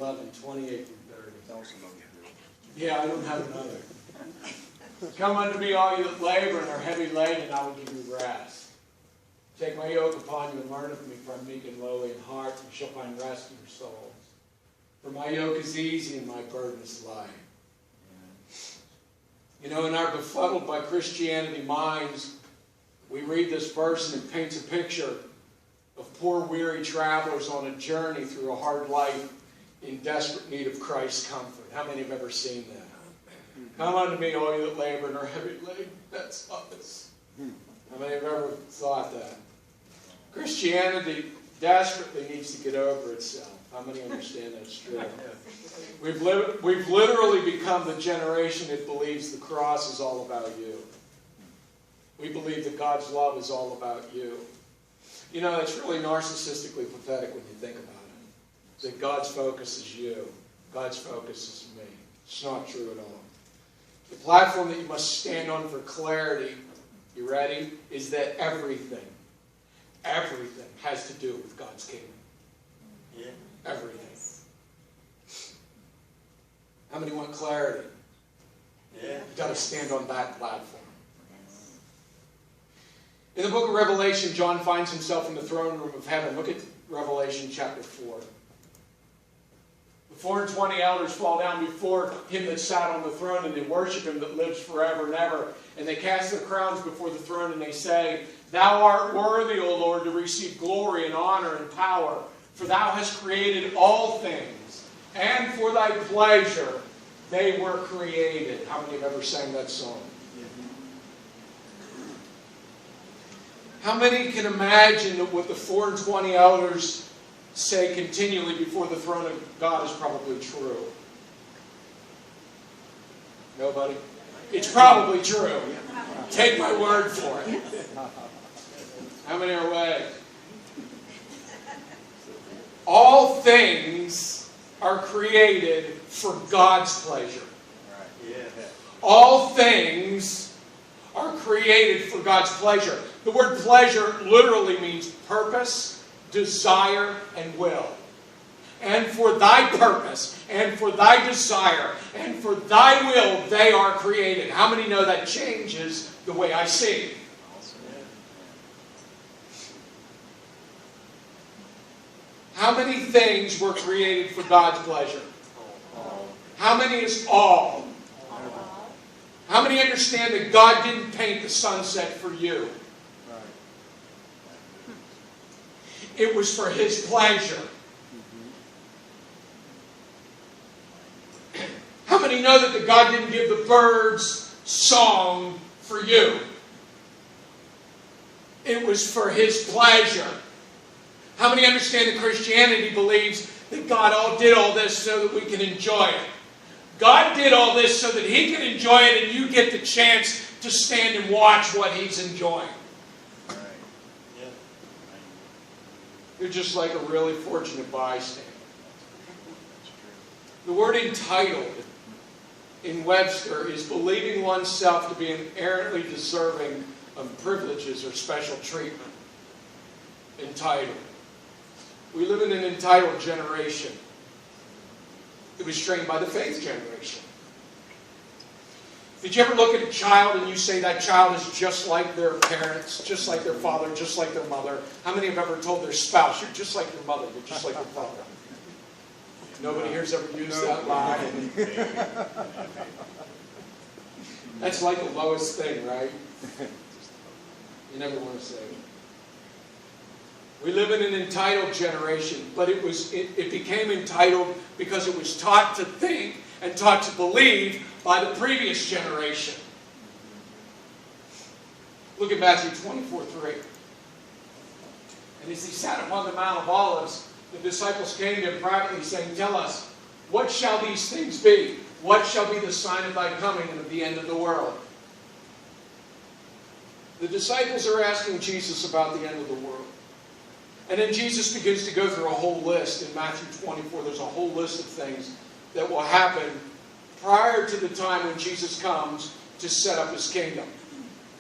28 through 30. Yeah, I don't have another. Come unto me, all you that labor and are heavy laden, and I will give you rest. Take my yoke upon you and learn of me, for I am meek and lowly in heart, and you shall find rest in your souls. For my yoke is easy and my burden is light. You know, in our befuddled by Christianity minds, we read this verse and it paints a picture of poor weary travelers on a journey through a hard life in desperate need of Christ's comfort. How many have ever seen that? Come unto me, all you that labor and are heavy laden. That's us. How many have ever thought that? Christianity desperately needs to get over itself. How many understand that's true? We've literally become the generation that believes the cross is all about you. We believe that God's love is all about you. You know, that's really narcissistically pathetic when you think about it. That God's focus is you. God's focus is me. It's not true at all. The platform that you must stand on for clarity, you ready, is that everything has to do with God's kingdom. Yeah. Everything. How many want clarity? Yeah. You've got to stand on that platform. Yes. In the book of Revelation, John finds himself in the throne room of heaven. Look at Revelation chapter 4. The 24 elders fall down before him that sat on the throne, and they worship him that lives forever and ever. And they cast their crowns before the throne, and they say, Thou art worthy, O Lord, to receive glory and honor and power, for thou hast created all things, and for thy pleasure they were created. How many have ever sang that song? How many can imagine that what the 24 elders say continually before the throne of God is probably true? Nobody? It's probably true. Take my word for it. How many are awake? All things are created for God's pleasure. All things are created for God's pleasure. The word pleasure literally means purpose, desire, and will. And for thy purpose, and for thy desire, and for thy will, they are created. How many know that changes the way I see? How many things were created for God's pleasure? How many is all? How many understand that God didn't paint the sunset for you? It was for His pleasure. How many know that God didn't give the birds song for you? It was for His pleasure. How many understand that Christianity believes that God did all this so that we can enjoy it? God did all this so that He can enjoy it, and you get the chance to stand and watch what He's enjoying. Right. Yeah. You're just like a really fortunate bystander. The word entitled in Webster is believing oneself to be inherently deserving of privileges or special treatment. Entitled. We live in an entitled generation. It was trained by the faith generation. Did you ever look at a child and you say that child is just like their parents, just like their father, just like their mother? How many have ever told their spouse, you're just like your mother, you're just like your father? Nobody here's ever used that line. That's like the lowest thing, right? You never want to say it. We live in an entitled generation, but it became entitled because it was taught to think and taught to believe by the previous generation. Look at Matthew 24:3. And as He sat upon the Mount of Olives, the disciples came to Him privately, saying, Tell us, what shall these things be? What shall be the sign of thy coming and of the end of the world? The disciples are asking Jesus about the end of the world. And then Jesus begins to go through a whole list. In Matthew 24, there's a whole list of things that will happen prior to the time when Jesus comes to set up His kingdom.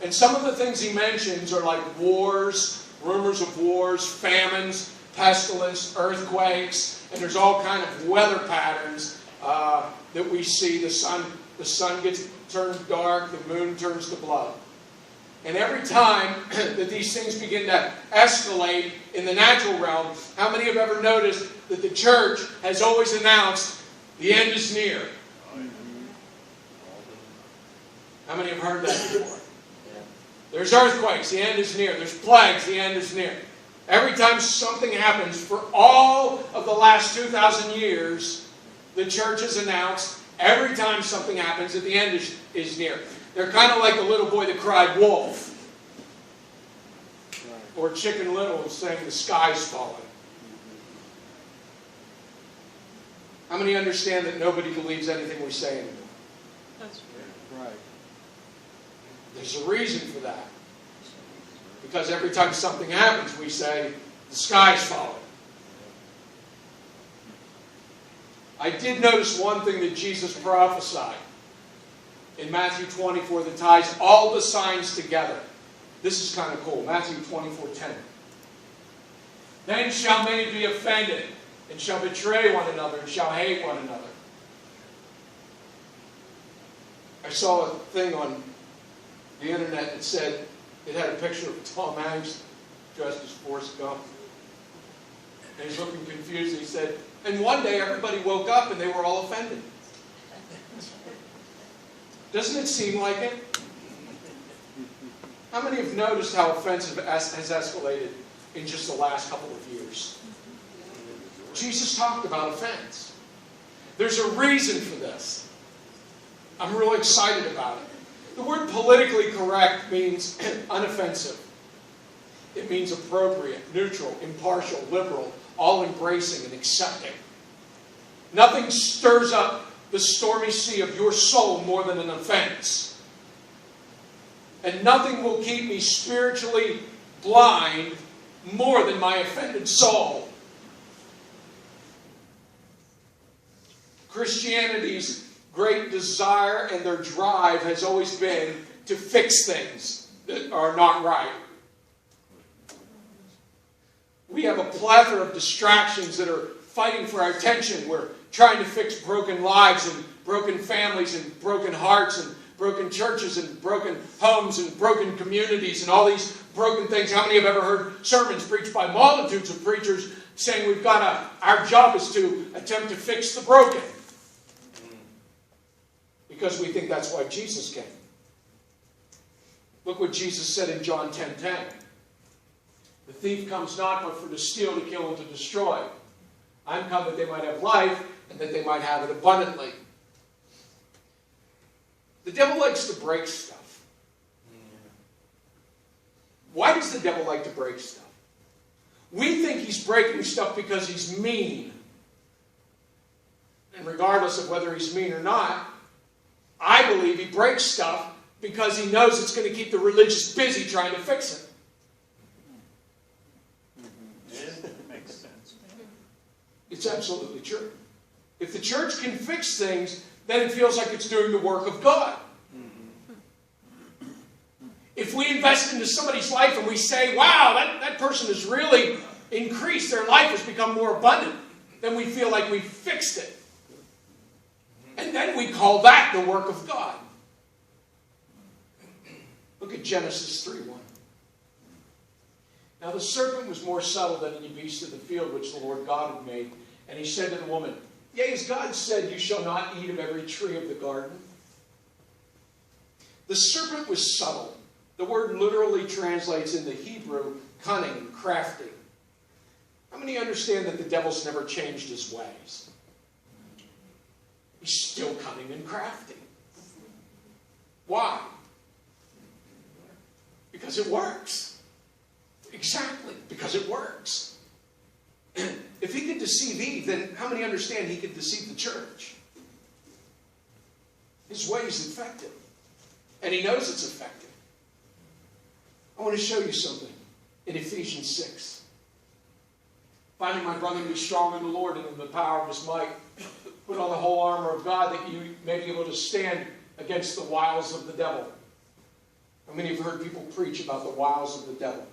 And some of the things He mentions are like wars, rumors of wars, famines, pestilence, earthquakes, and there's all kind of weather patterns that we see. The sun gets turned dark, the moon turns to blood. And every time that these things begin to escalate in the natural realm, how many have ever noticed that the church has always announced the end is near? How many have heard that before? There's earthquakes, the end is near. There's plagues, the end is near. Every time something happens, for all of the last 2,000 years, the church has announced every time something happens that the end is near. They're kind of like the little boy that cried wolf. Or Chicken Little saying the sky's falling. How many understand that nobody believes anything we say anymore? That's Right. There's a reason for that. Because every time something happens, we say, the sky's falling. I did notice one thing that Jesus prophesied in Matthew 24 that ties all the signs together. This is kind of cool. Matthew 24:10. Then shall many be offended, and shall betray one another, and shall hate one another. I saw a thing on the internet that said, it had a picture of Tom Hanks dressed as Forrest Gump. And he's looking confused, and he said, and one day everybody woke up and they were all offended. Doesn't it seem like it? How many have noticed how offensive has escalated in just the last couple of years? Jesus talked about offense. There's a reason for this. I'm really excited about it. The word politically correct means unoffensive. It means appropriate, neutral, impartial, liberal, all-embracing and accepting. Nothing stirs up the stormy sea of your soul more than an offense. And nothing will keep me spiritually blind more than my offended soul. Christianity's great desire and their drive has always been to fix things that are not right. We have a plethora of distractions that are fighting for our attention. We're trying to fix broken lives and broken families and broken hearts and broken churches and broken homes and broken communities and all these broken things. How many have ever heard sermons preached by multitudes of preachers saying our job is to attempt to fix the broken? Because we think that's why Jesus came. Look what Jesus said in John 10:10. The thief comes not but for to steal, to kill, and to destroy. I'm come that they might have life and that they might have it abundantly. The devil likes to break stuff. Why does the devil like to break stuff? We think he's breaking stuff because he's mean. And regardless of whether he's mean or not, I believe he breaks stuff because he knows it's going to keep the religious busy trying to fix it. Makes sense. It's absolutely true. If the church can fix things, then it feels like it's doing the work of God. If we invest into somebody's life and we say, wow, that person has really increased, their life has become more abundant, then we feel like we've fixed it. And then we call that the work of God. Look at Genesis 3:1. Now the serpent was more subtle than any beast of the field which the Lord God had made. And he said to the woman, yea, as God said, you shall not eat of every tree of the garden. The serpent was subtle. The word literally translates in the Hebrew, cunning and crafty. How many understand that the devil's never changed his ways? He's still cunning and crafty. Why? Because it works. Exactly, because it works. If he could deceive Eve, then how many understand he could deceive the church? His way is effective. And he knows it's effective. I want to show you something in Ephesians 6. Finally, my brethren, be strong in the Lord and in the power of his might. Put on the whole armor of God that you may be able to stand against the wiles of the devil. How many have heard people preach about the wiles of the devil?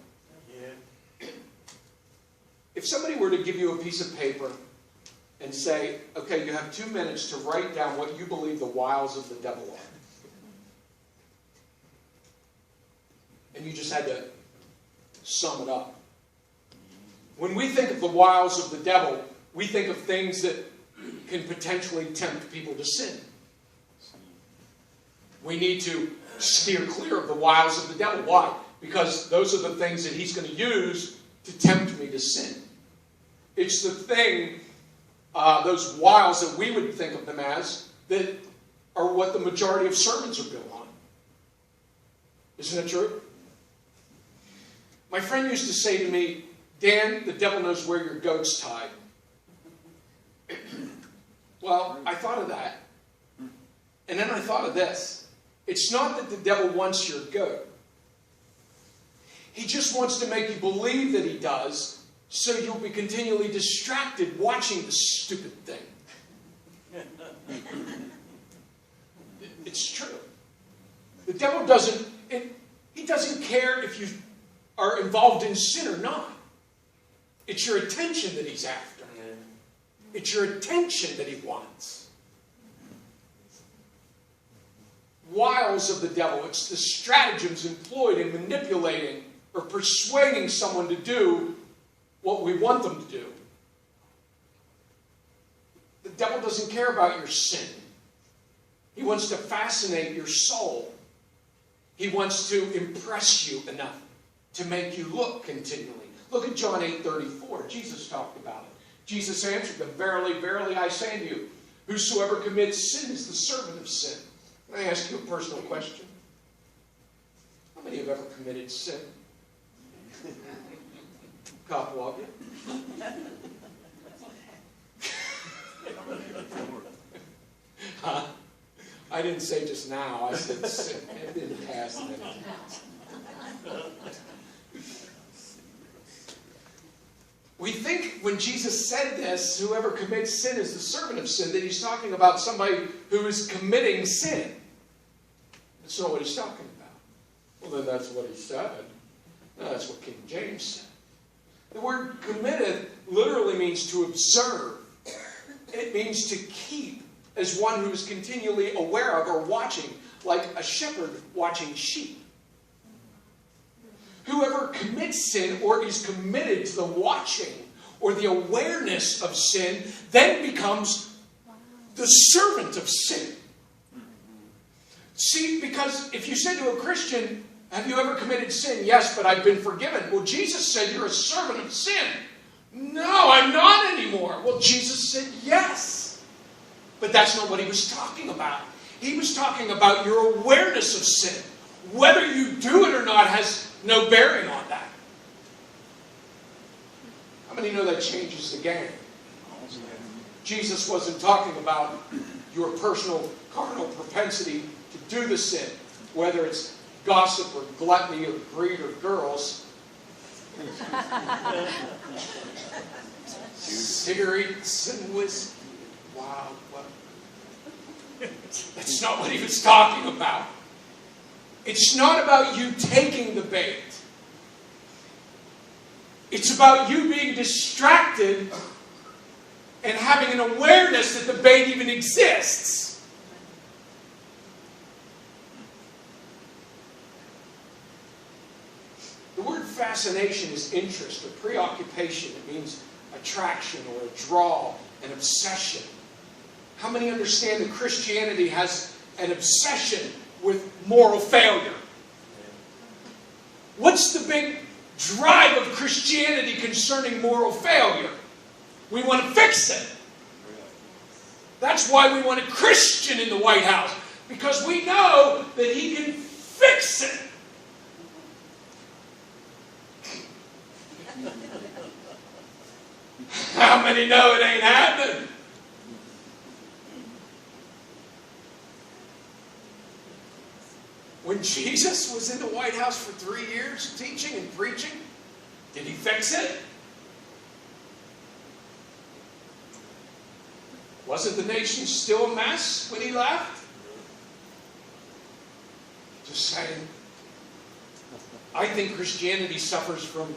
Yeah. If somebody were to give you a piece of paper and say, okay, you have 2 minutes to write down what you believe the wiles of the devil are. And you just had to sum it up. When we think of the wiles of the devil, we think of things that can potentially tempt people to sin. We need to steer clear of the wiles of the devil. Why? Because those are the things that he's going to use to tempt me to sin. It's the thing, those wiles that we would think of them as, that are what the majority of sermons are built on. Isn't it true? My friend used to say to me, Dan, the devil knows where your goat's tied. Well, I thought of that. And then I thought of this. It's not that the devil wants your goat. He just wants to make you believe that he does, so you'll be continually distracted watching the stupid thing. It's true. The devil doesn't care if you are involved in sin or not. It's your attention that he's after. It's your attention that he wants. Wiles of the devil. It's the stratagems employed in manipulating or persuading someone to do what we want them to do. The devil doesn't care about your sin. He wants to fascinate your soul. He wants to impress you enough to make you look continually. Look at John 8:34. Jesus talked about it. Jesus answered them, verily, verily, I say to you, whosoever commits sin is the servant of sin. Can I ask you a personal question? How many have ever committed sin? A couple of you. Huh? I didn't say just now. I said sin. It didn't pass. We think when Jesus said this, whoever commits sin is the servant of sin, that he's talking about somebody who is committing sin. That's not what he's talking about. Well, then that's what he said. No, that's what King James said. The word committed literally means to observe. It means to keep as one who is continually aware of or watching, like a shepherd watching sheep. Whoever commits sin or is committed to the watching or the awareness of sin then becomes the servant of sin. See, because if you said to a Christian, have you ever committed sin? Yes, but I've been forgiven. Well, Jesus said you're a servant of sin. No, I'm not anymore. Well, Jesus said yes. But that's not what he was talking about. He was talking about your awareness of sin. Whether you do it or not has no bearing on that. How many know that changes the game? Jesus wasn't talking about your personal carnal propensity to do the sin, whether it's gossip or gluttony or greed or girls. Cigarettes and whiskey. Wow. That's not what he was talking about. It's not about you taking the bait. It's about you being distracted and having an awareness that the bait even exists. The word fascination is interest or preoccupation. It means attraction or a draw, an obsession. How many understand that Christianity has an obsession with moral failure? What's the big drive of Christianity concerning moral failure? We want to fix it. That's why we want a Christian in the White House, because we know that he can fix it. How many know it ain't happening? When Jesus was in the White House for 3 years teaching and preaching, did he fix it? Wasn't the nation still a mess when he left? Just saying. I think Christianity suffers from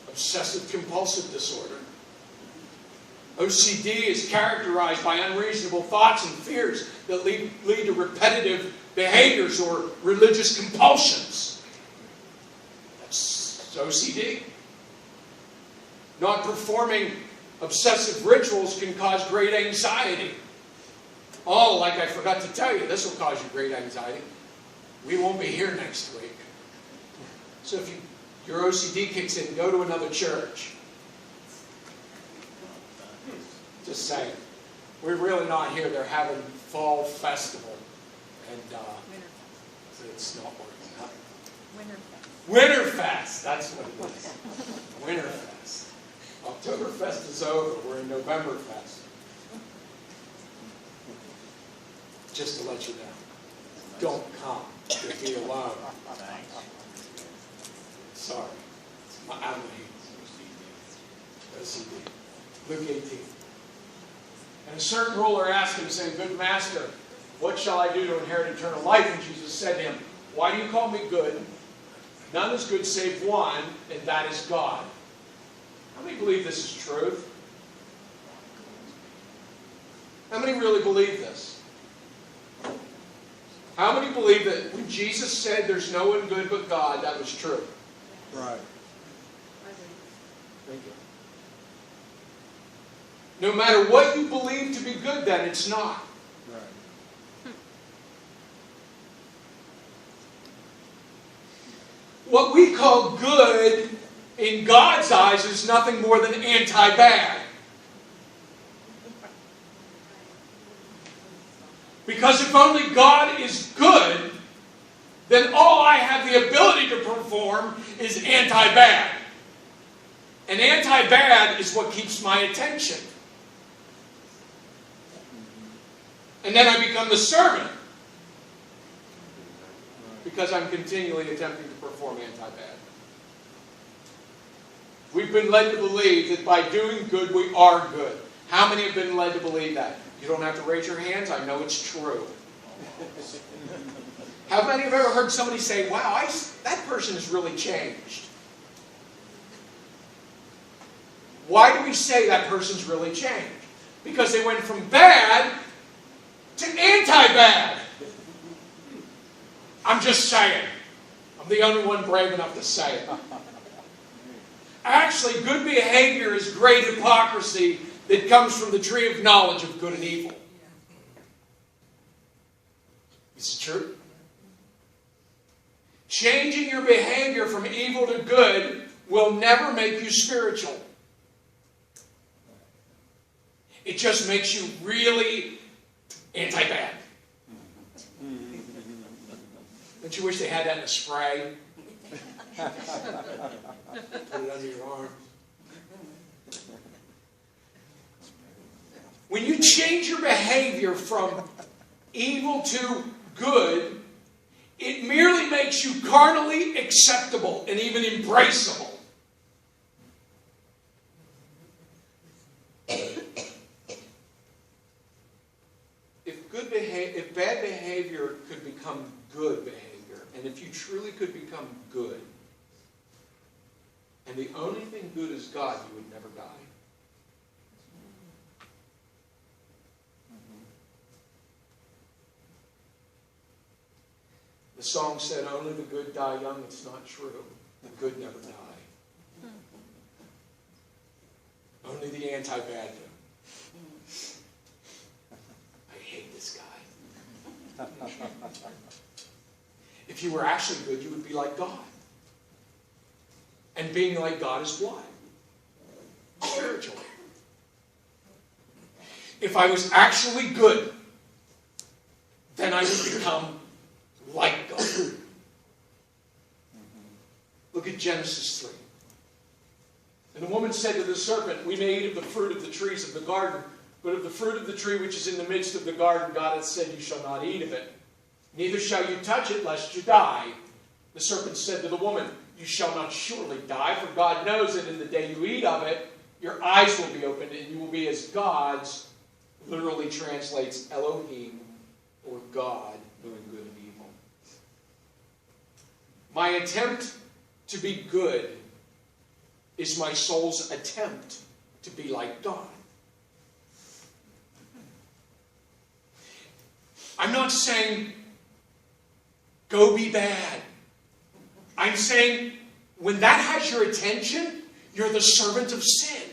obsessive compulsive disorder. OCD is characterized by unreasonable thoughts and fears that lead to repetitive behaviors or religious compulsions. That's OCD. Not performing obsessive rituals can cause great anxiety. Oh, like I forgot to tell you, this will cause you great anxiety. We won't be here next week. So if your OCD kicks in, go to another church. Just saying. We're really not here. They're having fall festival. And it's not working out. Winterfest. That's what it is. Winterfest. Oktoberfest is over. We're in Novemberfest. Just to let you know. Don't come. You'll be alone. Sorry. I'm OCD. Luke 18. And a certain ruler asked him, saying, Good master, what shall I do to inherit eternal life? And Jesus said to him, Why do you call me good? None is good save one, and that is God. How many believe this is truth? How many really believe this? How many believe that when Jesus said there's no one good but God, that was true? Right. Thank you. No matter what you believe to be good, then it's not. Right. What we call good in God's eyes is nothing more than anti-bad. Because if only God is good, then all I have the ability to perform is anti-bad. And anti-bad is what keeps my attention. And then I become the servant. Because I'm continually attempting to perform anti-bad. We've been led to believe that by doing good, we are good. How many have been led to believe that? You don't have to raise your hands. I know it's true. How many have ever heard somebody say, wow, that person has really changed? Why do we say that person's really changed? Because they went from bad to anti-bad. I'm just saying. I'm the only one brave enough to say it. Actually, good behavior is great hypocrisy that comes from the tree of knowledge of good and evil. Is it true? Changing your behavior from evil to good will never make you spiritual. It just makes you really anti-bad. Don't you wish they had that in a spray? Put it under your arm. When you change your behavior from evil to good, it merely makes you carnally acceptable and even embraceable. If bad behavior could become good behavior, and if you truly could become good, and the only thing good is God, you would never die. The song said, only the good die young. It's not true. The good never die. Only the anti-bad do. I hate this guy. If you were actually good, you would be like God. And being like God is what? Spiritual. If I was actually good, then I would become like God. Look at Genesis 3. And the woman said to the serpent, we may eat of the fruit of the trees of the garden, but of the fruit of the tree which is in the midst of the garden, God hath said, you shall not eat of it. Neither shall you touch it, lest you die. The serpent said to the woman, you shall not surely die, for God knows that in the day you eat of it, your eyes will be opened, and you will be as gods. Literally translates Elohim, or God, knowing good and evil. My attempt to be good is my soul's attempt to be like God. I'm not saying go be bad. I'm saying when that has your attention, you're the servant of sin.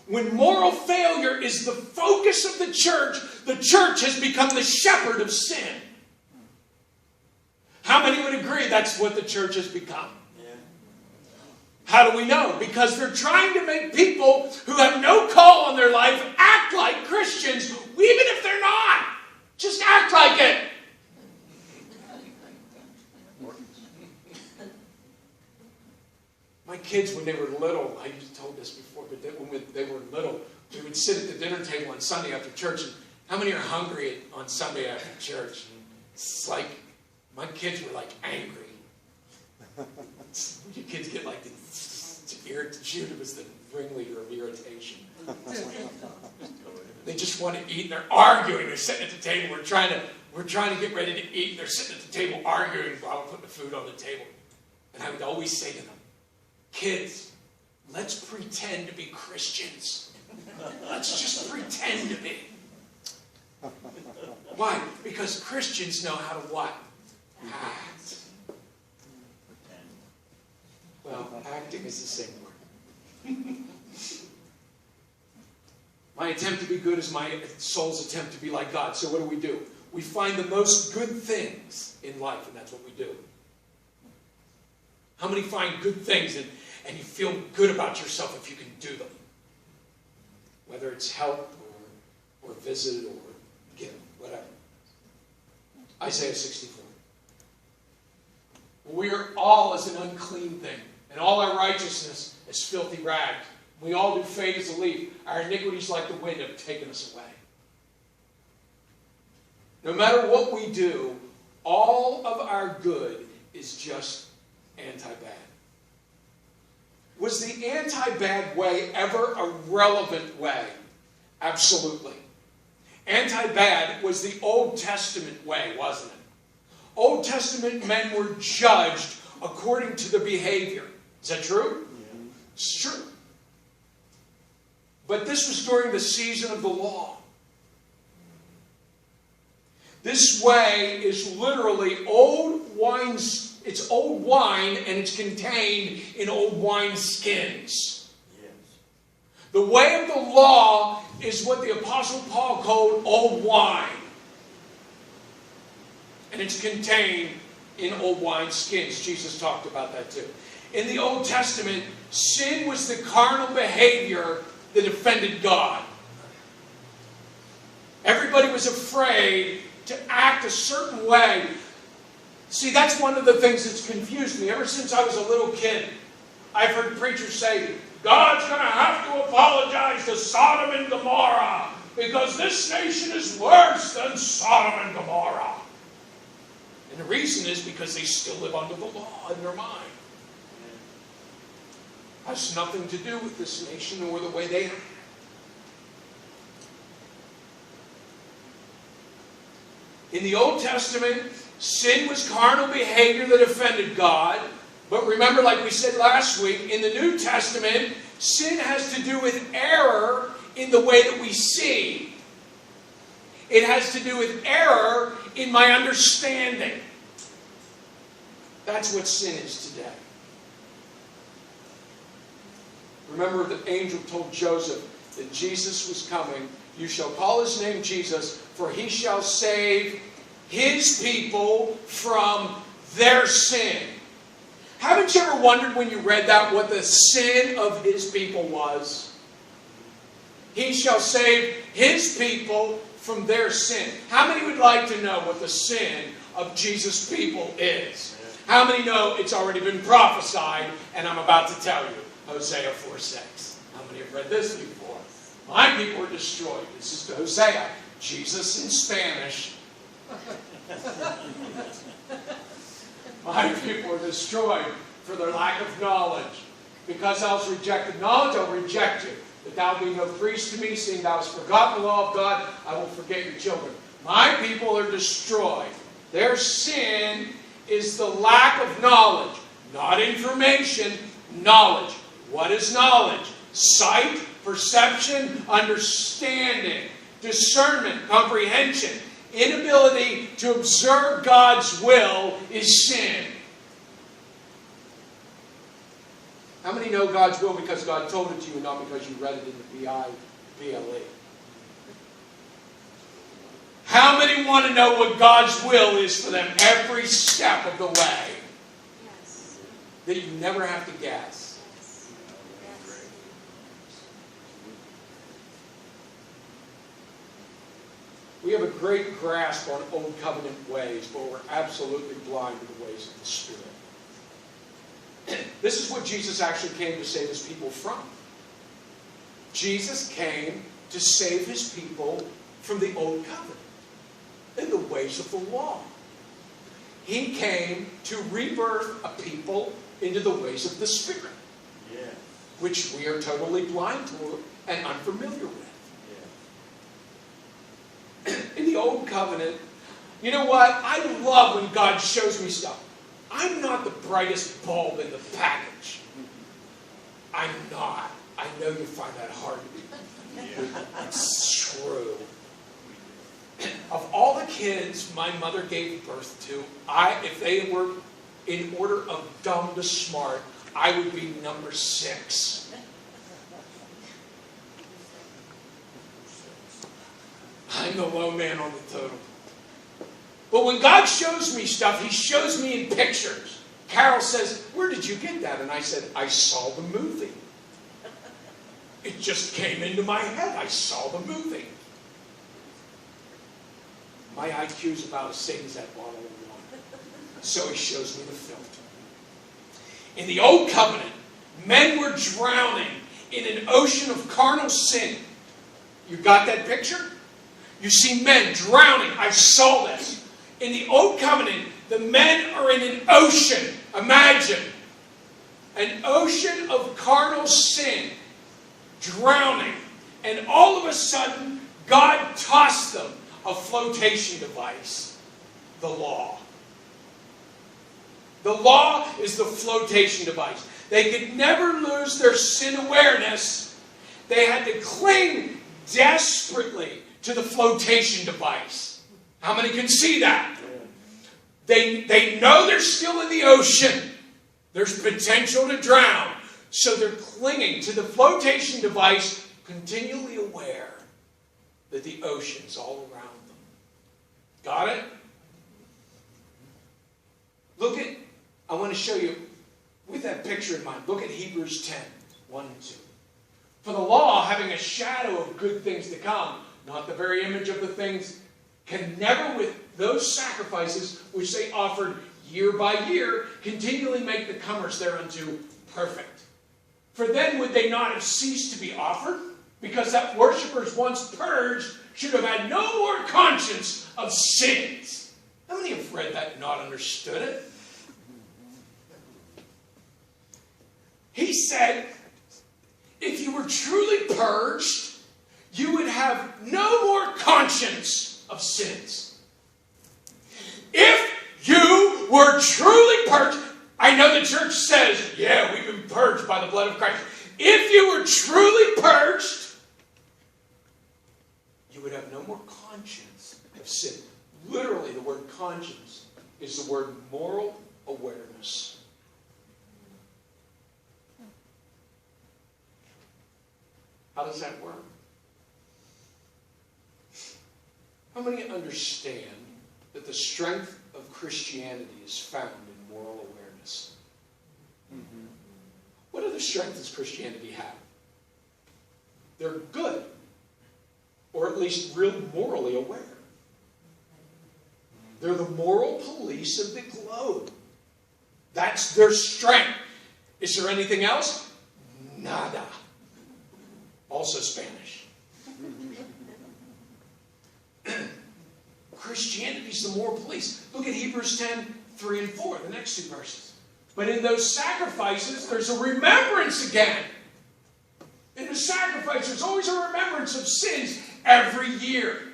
When moral failure is the focus of the church has become the shepherd of sin. How many would agree that's what the church has become? How do we know? Because they're trying to make people who have no call on their life act like Christians, even if they're not. Just act like it. My kids, when they were little, I told this before, but when they were little, we would sit at the dinner table on Sunday after church. And how many are hungry on Sunday after church? It's like, my kids were like angry. Your kids get like the Judah was the ringleader of irritation. They just want to eat and they're arguing. They're sitting at the table. We're trying to get ready to eat. And they're sitting at the table arguing while we're putting the food on the table. And I would always say to them, kids, let's pretend to be Christians. Let's just pretend to be. Why? Because Christians know how to what? Act. Well, acting is the same word. My attempt to be good is my soul's attempt to be like God. So what do? We find the most good things in life, and that's what we do. How many find good things and you feel good about yourself if you can do them? Whether it's help or visit or give, whatever. Isaiah 64. We are all as an unclean thing, and all our righteousness is filthy rags. We all do fade as a leaf. Our iniquities like the wind have taken us away. No matter what we do, all of our good is just anti-bad. Was the anti-bad way ever a relevant way? Absolutely. Anti-bad was the Old Testament way, wasn't it? Old Testament men were judged according to their behavior. Is that true? Yeah. It's true. But this was during the season of the law. This way is literally old wine. It's old wine and it's contained in old wine skins. Yes. The way of the law is what the Apostle Paul called old wine. And it's contained in old wine skins. Jesus talked about that too. In the Old Testament, sin was the carnal behavior that offended God. Everybody was afraid to act a certain way. See, that's one of the things that's confused me. Ever since I was a little kid, I've heard preachers say, God's going to have to apologize to Sodom and Gomorrah because this nation is worse than Sodom and Gomorrah. And the reason is because they still live under the law in their mind. It has nothing to do with this nation or the way they act. In the Old Testament, sin was carnal behavior that offended God. But remember, like we said last week, in the New Testament, sin has to do with error in the way that we see. It has to do with error in my understanding. That's what sin is today. Remember, the angel told Joseph that Jesus was coming. You shall call his name Jesus, for he shall save his people from their sin. Haven't you ever wondered when you read that what the sin of his people was? He shall save his people from their sin. How many would like to know what the sin of Jesus' people is? How many know it's already been prophesied and I'm about to tell you? Hosea 4:6. How many have read this before? My people are destroyed. This is to Hosea. Jesus in Spanish. My people are destroyed for their lack of knowledge. Because thou hast rejected knowledge, I'll reject you. That thou be no priest to me, seeing thou hast forgotten the law of God, I will forget your children. My people are destroyed. Their sin is the lack of knowledge. Not information, knowledge. What is knowledge? Sight, perception, understanding. discernment, comprehension, inability to observe God's will is sin. How many know God's will because God told it to you and not because you read it in the Bible? How many want to know what God's will is for them every step of the way? Yes. That you never have to guess. Yes. We have a great grasp on Old Covenant ways, but we're absolutely blind to the ways of the Spirit. This is what Jesus actually came to save his people from. Jesus came to save his people from the Old Covenant and the ways of the law. He came to rebirth a people into the ways of the Spirit, which we are totally blind to and unfamiliar with. In the Old Covenant, you know what? I love when God shows me stuff. I'm not the brightest bulb in the package. I'm not. I know you find that hard to be. It's true. Of all the kids my mother gave birth to, if they were in order of dumb to smart, I would be number 6. I'm the low man on the totem. But when God shows me stuff, He shows me in pictures. Carol says, "Where did you get that?" And I said, "I saw the movie. It just came into my head. I saw the movie." My IQ is about as same as that bottle of wine. So He shows me the film. In the Old Covenant, men were drowning in an ocean of carnal sin. You got that picture? You see men drowning. I saw this. In the Old Covenant, the men are in an ocean. Imagine. An ocean of carnal sin. Drowning. And all of a sudden, God tossed them a flotation device. The law. The law is the flotation device. They could never lose their sin awareness. They had to cling desperately to the flotation device. How many can see that? They know they're still in the ocean. There's potential to drown. So they're clinging to the flotation device, continually aware that the ocean's all around them. Got it? I want to show you, with that picture in mind, look at Hebrews 10, 1 and 2. For the law, having a shadow of good things to come, not the very image of the things, can never, with those sacrifices which they offered year by year, continually make the comers thereunto perfect. For then would they not have ceased to be offered? Because that worshippers once purged should have had no more conscience of sins. How many have read that and not understood it? He said, if you were truly purged, you would have no more conscience of sins. If you were truly purged, I know the church says, yeah, we've been purged by the blood of Christ. If you were truly purged, you would have no more conscience of sin. Literally, the word conscience is the word moral awareness. How does that work? How many understand that the strength of Christianity is found in moral awareness? Mm-hmm. What other strength does Christianity have? They're good, or at least real morally aware. They're the moral police of the globe. That's their strength. Is there anything else? Nada. Also Spanish. Christianity is the moral police. Look at Hebrews 10, 3 and 4, the next two verses. But in those sacrifices, there's a remembrance again. In the sacrifice, there's always a remembrance of sins every year.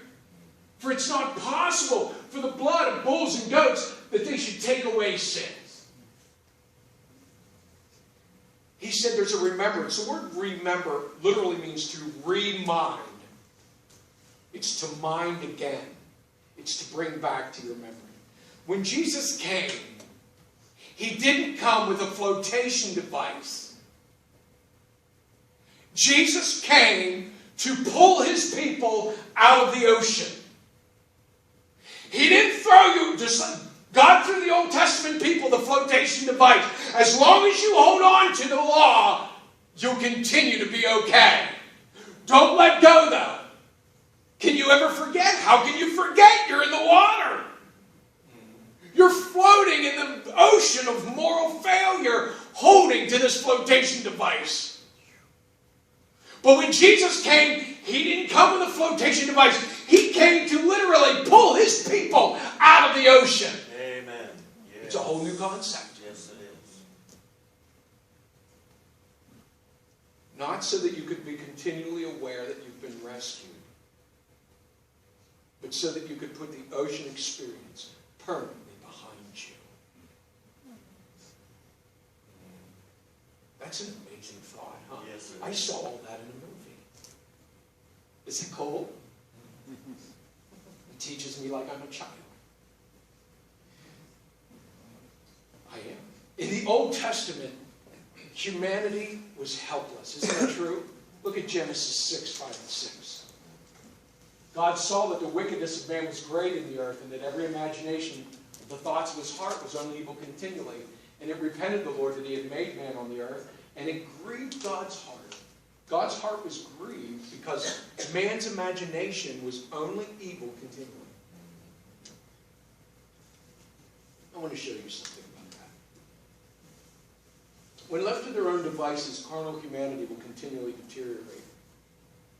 For it's not possible for the blood of bulls and goats that they should take away sins. He said there's a remembrance. The word remember literally means to remind. It's to mind again. It's to bring back to your memory. When Jesus came, he didn't come with a flotation device. Jesus came to pull his people out of the ocean. He didn't throw you, just like God threw the Old Testament people the flotation device. As long as you hold on to the law, you'll continue to be okay. Don't let go, though. Can you ever forget? How can you forget? You're in the water. You're floating in the ocean of moral failure, holding to this flotation device. But when Jesus came, he didn't come with a flotation device. He came to literally pull his people out of the ocean. Amen. Yes. It's a whole new concept. Yes, it is. Not so that you could be continually aware that you've been rescued, but so that you could put the ocean experience permanently behind you. That's an amazing thought, huh? Yes, it I is. saw all that in a movie. Is it cool? It teaches me like I'm a child. I am. In the Old Testament, humanity was helpless. Isn't that true? Look at Genesis 6, 5, and 6. God saw that the wickedness of man was great in the earth, and that every imagination of the thoughts of his heart was only evil continually. And it repented the Lord that he had made man on the earth, and it grieved God's heart. God's heart was grieved because man's imagination was only evil continually. I want to show you something about that. When left to their own devices, carnal humanity will continually deteriorate,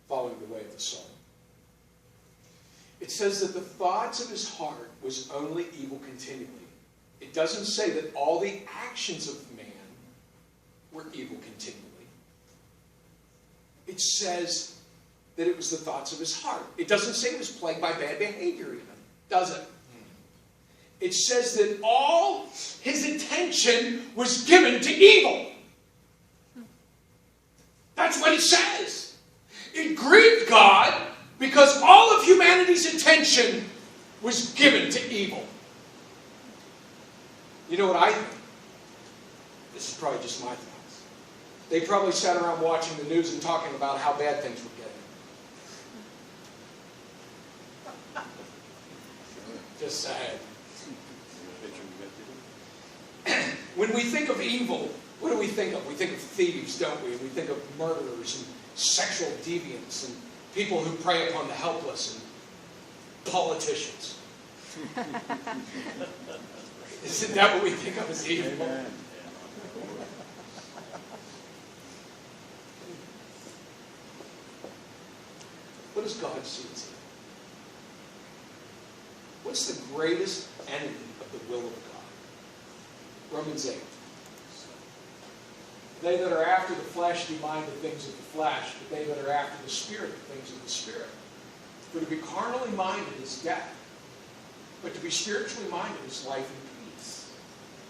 following the way of the soul. It says that the thoughts of his heart was only evil continually. It doesn't say that all the actions of man were evil continually. It says that it was the thoughts of his heart. It doesn't say it was plagued by bad behavior even, does it? It says that all his attention was given to evil. That's what it says. It grieved God because all of humanity's attention was given to evil. You know what I think? This is probably just my thoughts. They probably sat around watching the news and talking about how bad things were getting. Just saying. When we think of evil, what do we think of? We think of thieves, don't we? And we think of murderers and sexual deviants and people who prey upon the helpless and politicians. Isn't that what we think of as evil? Amen. What does God see as evil? What's the greatest enemy of the will of God? Romans 8. They that are after the flesh do mind the things of the flesh, but they that are after the Spirit, the things of the Spirit. For to be carnally minded is death, but to be spiritually minded is life and peace.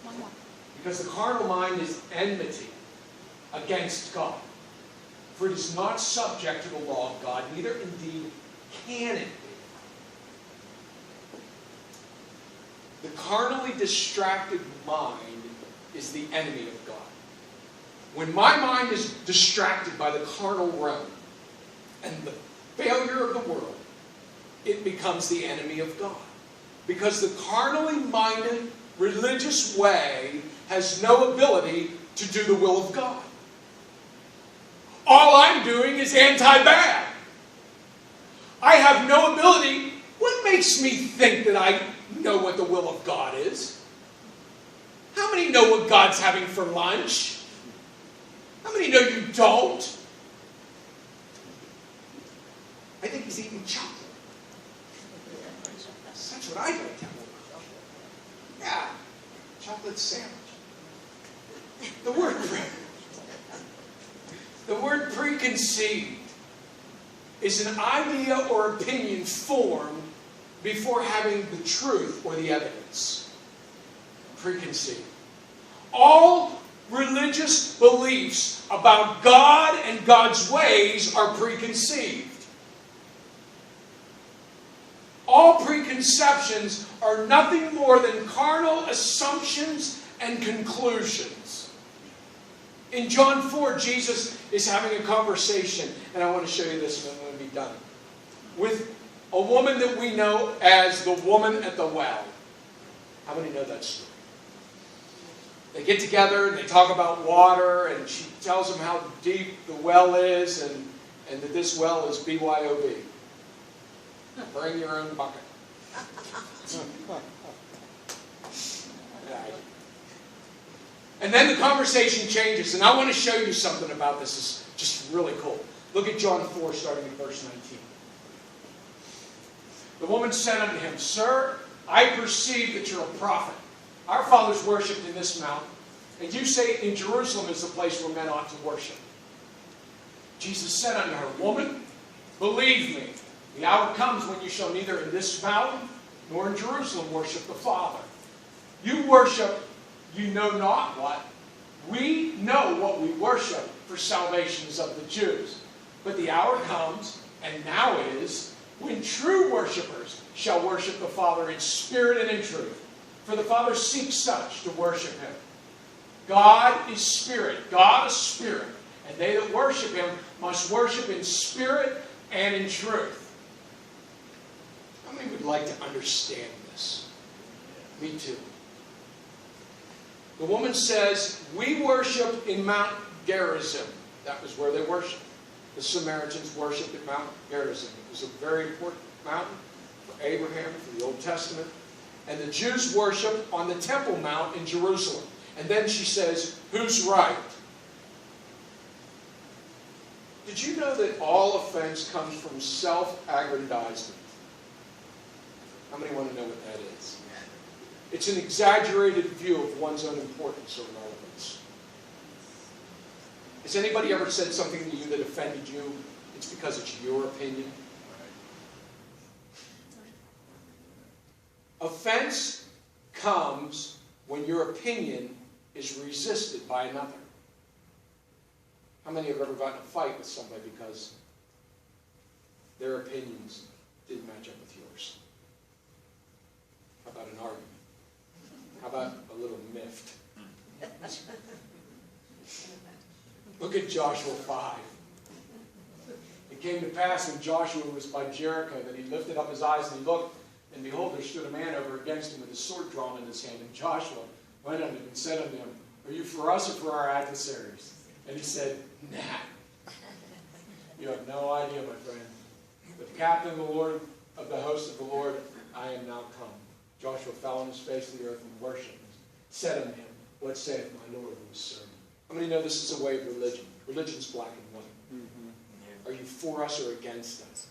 One more. Because the carnal mind is enmity against God. For it is not subject to the law of God, neither indeed can it be. The carnally distracted mind is the enemy of God. When my mind is distracted by the carnal realm and the failure of the world, it becomes the enemy of God. Because the carnally minded religious way has no ability to do the will of God. All I'm doing is anti-bad. I have no ability. What makes me think that I know what the will of God is? How many know what God's having for lunch? How many know you don't? I think he's eating chocolate. That's what I'd like to have. Yeah, chocolate sandwich. The word preconceived is an idea or opinion formed before having the truth or the evidence. Preconceived. All religious beliefs about God and God's ways are preconceived. all preconceptions are nothing more than carnal assumptions and conclusions. In John 4, Jesus is having a conversation, and I want to show you this and I'm going to be done, with a woman that we know as the woman at the well. How many know that story? They get together and they talk about water, and she tells them how deep the well is, and that this well is BYOB. Bring your own bucket. And then the conversation changes, and I want to show you something about this. It's just really cool. Look at John 4, starting in verse 19. The woman said unto him, Sir, I perceive that you're a prophet. Our fathers worshipped in this mountain, and you say in Jerusalem is the place where men ought to worship. Jesus said unto her, Woman, believe me, the hour comes when you shall neither in this mountain nor in Jerusalem worship the Father. You worship, you know not what. We know what we worship, for salvation is of the Jews. But the hour comes, and now is, when true worshipers shall worship the Father in spirit and in truth. For the Father seeks such to worship Him. God is spirit. God is spirit. And they that worship Him must worship in spirit and in truth. How many would like to understand this? Me too. The woman says, we worship in Mount Gerizim. That was where they worshiped. The Samaritans worshipped at Mount Gerizim. It was a very important mountain for Abraham, for the Old Testament. And the Jews worshiped on the Temple Mount in Jerusalem. And then she says, who's right? Did you know that all offense comes from self-aggrandizement? How many want to know what that is? It's an exaggerated view of one's own importance or relevance. Has anybody ever said something to you that offended you? It's because it's your opinion. Offense comes when your opinion is resisted by another. How many have ever gotten in a fight with somebody because their opinions didn't match up with yours? How about an argument? How about a little miffed? Look at Joshua 5. It came to pass when Joshua was by Jericho that he lifted up his eyes and he looked, and behold, there stood a man over against him with his sword drawn in his hand. And Joshua went unto him and said unto him, Are you for us or for our adversaries? And he said, Nah. You have no idea, my friend. The captain of the Lord, of the host of the Lord, I am now come. Joshua fell on his face to the earth and worshipped him. Said unto him, What saith my Lord who is serving? How many know this is a way of religion? Religion's black and white. Are you for us or against us?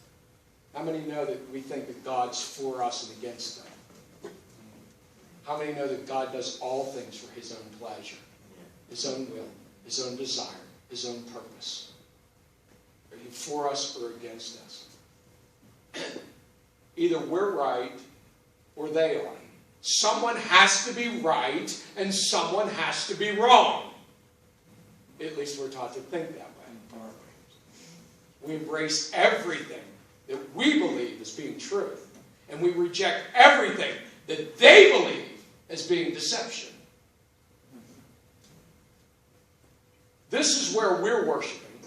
How many know that we think that God's for us and against us? How many know that God does all things for His own pleasure, His own will, His own desire, His own purpose? Are you for us or against us? Either we're right or they are. Someone has to be right and someone has to be wrong. At least we're taught to think that way. We embrace everything that we believe as being truth, and we reject everything that they believe as being deception. This is where we're worshiping,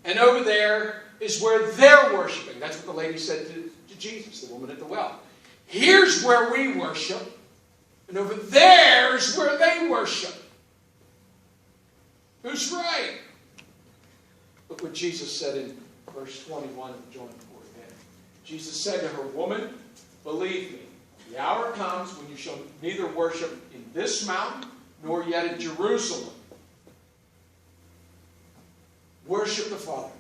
and over there is where they're worshiping. That's what the lady said to Jesus, the woman at the well. Here's where we worship, and over there's where they worship. Who's right? Look what Jesus said in verse 21 of John 4 again. Jesus said to her, Woman, believe me, the hour comes when you shall neither worship in this mountain nor yet in Jerusalem. Worship the Father.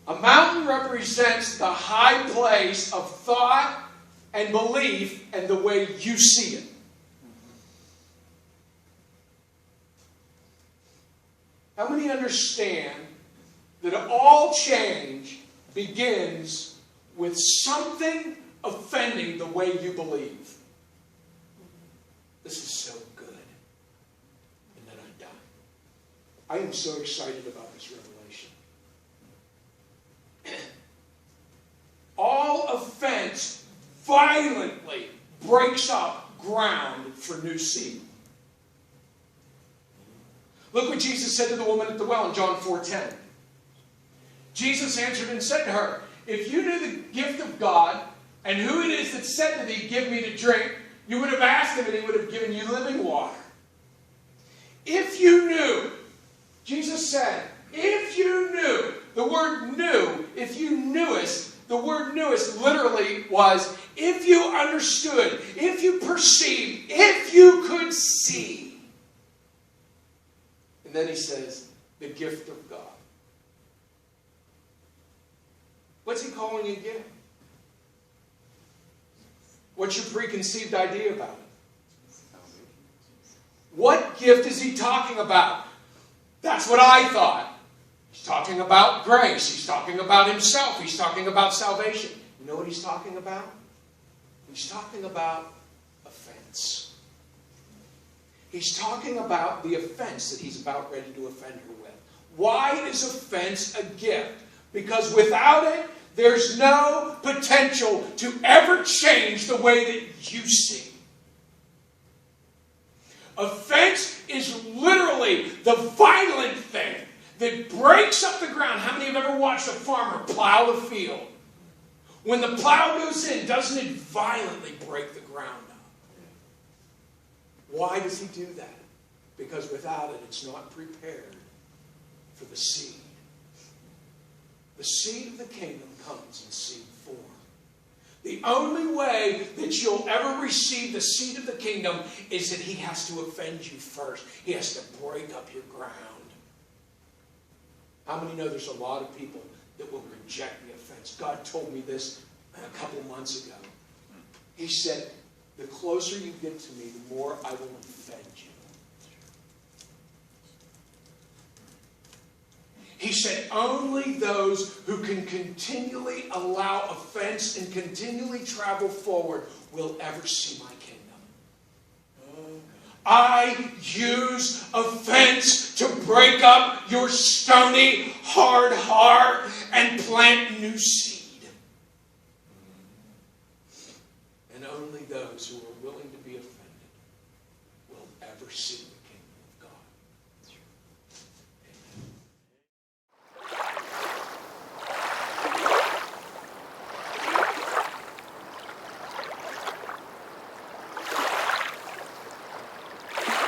A mountain represents the high place of thought and belief and the way you see it. How many understand that all change begins with something offending the way you believe? This is so good. And then I die. I am so excited about this revelation. All offense breaks up ground for new seed. Look what Jesus said to the woman at the well in John 4:10. Jesus answered and said to her, if you knew the gift of God and who it is that said to thee, give me to drink, you would have asked him and he would have given you living water. If you knew, Jesus said, if you knew, the word knew, if you knewest, the word knewest literally was, if you understood, if you perceived, if you could see. And then he says, the gift of God. What's he calling a gift? What's your preconceived idea about it? What gift is he talking about? That's what I thought. He's talking about grace. He's talking about himself. He's talking about salvation. You know what he's talking about? He's talking about offense. He's talking about the offense that he's about ready to offend her with. Why is offense a gift? Because without it, there's no potential to ever change the way that you see. Offense is literally the violent thing that breaks up the ground. How many have ever watched a farmer plow the field? When the plow goes in, doesn't it violently break the ground up? Why does he do that? Because without it, it's not prepared for the seed. The seed of the kingdom comes in seed form. The only way that you'll ever receive the seed of the kingdom is that he has to offend you first. He has to break up your ground. How many know there's a lot of people that will reject the offense? God told me this a couple of months ago. He said, the closer you get to me, the more I will offend you. He said, only those who can continually allow offense and continually travel forward will ever see my kingdom. I use offense to break up your stony, hard heart and plant new seed. And only those who are willing to be offended will ever see